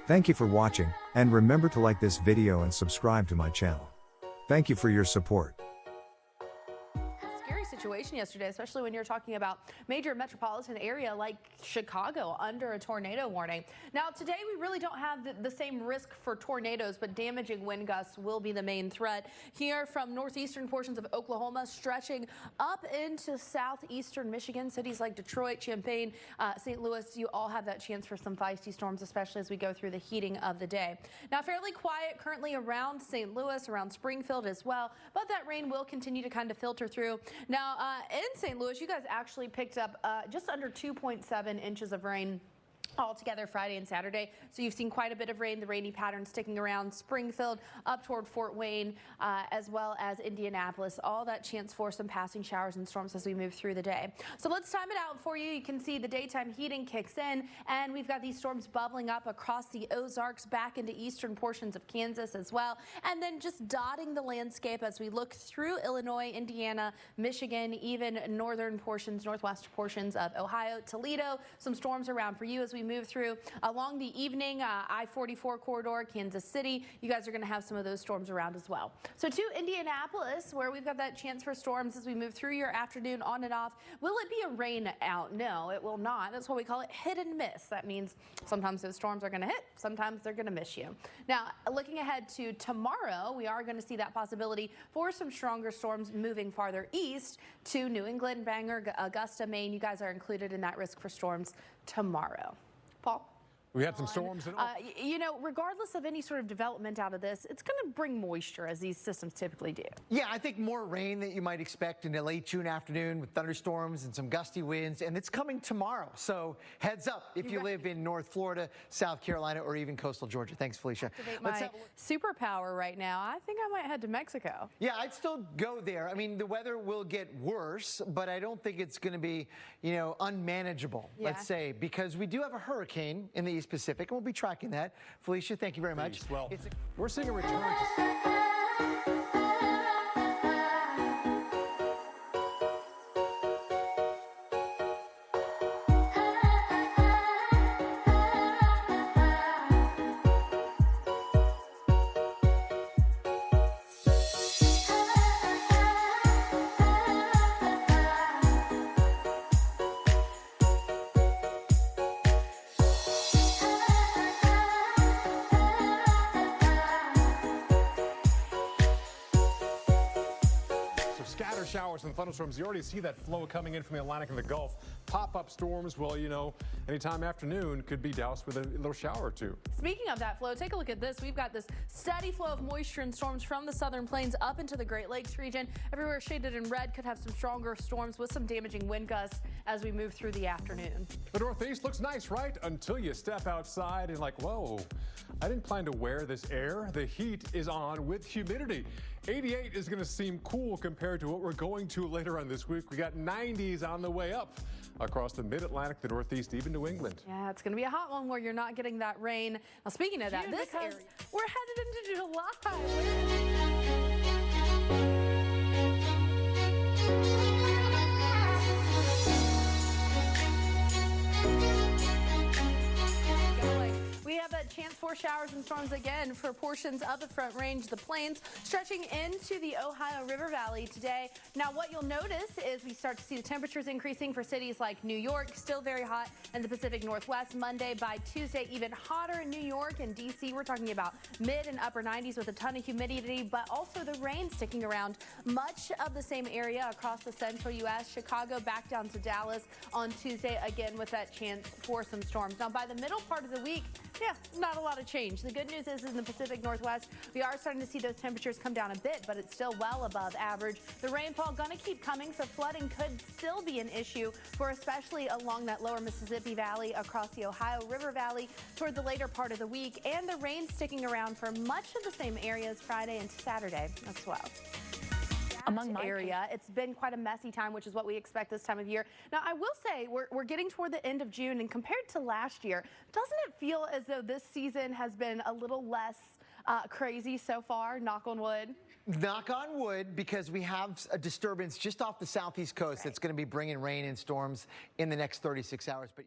Thank you for watching, and remember to like this video and subscribe to my channel. Thank you for your support. Scary situation yesterday, especially when you're talking about major metropolitan area like Chicago under a tornado warning. Now today we really don't have the same risk for tornadoes, but damaging wind gusts will be the main threat here from northeastern portions of Oklahoma stretching up into southeastern Michigan. Cities like Detroit, Champaign, St. Louis, you all have that chance for some feisty storms, especially as we go through the heating of the day. Now fairly quiet currently around St. Louis, around Springfield as well, but that rain will continue to kind of filter through. Now, in St. Louis, you guys actually picked up just under 2.7 inches of rain altogether Friday and Saturday. So you've seen quite a bit of rain, the rainy pattern sticking around Springfield up toward Fort Wayne, as well as Indianapolis. All that chance for some passing showers and storms as we move through the day. So let's time it out for you. You can see the daytime heating kicks in, and we've got these storms bubbling up across the Ozarks back into eastern portions of Kansas as well. And then just dotting the landscape as we look through Illinois, Indiana, Michigan, even northern portions, northwest portions of Ohio, Toledo. Some storms around for you as we move through along the evening I-44 corridor, Kansas City. You guys are going to have some of those storms around as well. So to Indianapolis, where we've got that chance for storms as we move through your afternoon on and off. Will it be a rain out? No, it will not. That's why we call it hit and miss. That means sometimes those storms are going to hit, sometimes they're going to miss you. Now, looking ahead to tomorrow, we are going to see that possibility for some stronger storms moving farther east to New England, Bangor, Augusta, Maine. You guys are included in that risk for storms tomorrow. Paul? We had some storms. You know, regardless of any sort of development out of this, it's going to bring moisture, as these systems typically do. Yeah, I think more rain that you might expect in a late June afternoon with thunderstorms and some gusty winds, and it's coming tomorrow. So heads up if you live in North Florida, South Carolina, or even coastal Georgia. Thanks, Felicia. My superpower right now. I think I might head to Mexico. Yeah, I'd still go there. I mean, the weather will get worse, but I don't think it's going to be, you know, unmanageable, let's say, because we do have a hurricane in the East Pacific, and we'll be tracking that. Felicia, thank you very much. Well, we're seeing a return to... Scatter showers and thunderstorms. You already see that flow coming in from the Atlantic and the Gulf. Pop-up storms, well, you know, anytime afternoon could be doused with a little shower or two. Speaking of that flow, take a look at this. We've got this steady flow of moisture and storms from the southern plains up into the Great Lakes region. Everywhere shaded in red could have some stronger storms with some damaging wind gusts as we move through the afternoon. The Northeast looks nice, right? Until you step outside and like, whoa, I didn't plan to wear this air. The heat is on with humidity. 88 is going to seem cool compared to what we're going to later on this week. We got 90s on the way up across the mid-Atlantic, the Northeast, even New England. Yeah, it's going to be a hot one where you're not getting that rain. Now, speaking of that, this area, we're headed into July. We have a chance for showers and storms again for portions of the Front Range, the plains, stretching into the Ohio River Valley today. Now, what you'll notice is we start to see the temperatures increasing for cities like New York, still very hot in the Pacific Northwest. Monday, by Tuesday, even hotter in New York and D.C. We're talking about mid and upper 90s with a ton of humidity, but also the rain sticking around much of the same area across the central U.S. Chicago back down to Dallas on Tuesday, again with that chance for some storms. Now, by the middle part of the week, yeah, not a lot of change. The good news is in the Pacific Northwest, we are starting to see those temperatures come down a bit, but it's still well above average. The rainfall going to keep coming, so flooding could still be an issue for especially along that lower Mississippi Valley, across the Ohio River Valley toward the later part of the week, and the rain sticking around for much of the same areas Friday and Saturday as well. Among my area, it's been quite a messy time, which is what we expect this time of year. Now, I will say we're getting toward the end of June, and compared to last year, doesn't it feel as though this season has been a little less crazy so far? Knock on wood. Knock on wood, because we have a disturbance just off the southeast coast that's going to be bringing rain and storms in the next 36 hours. But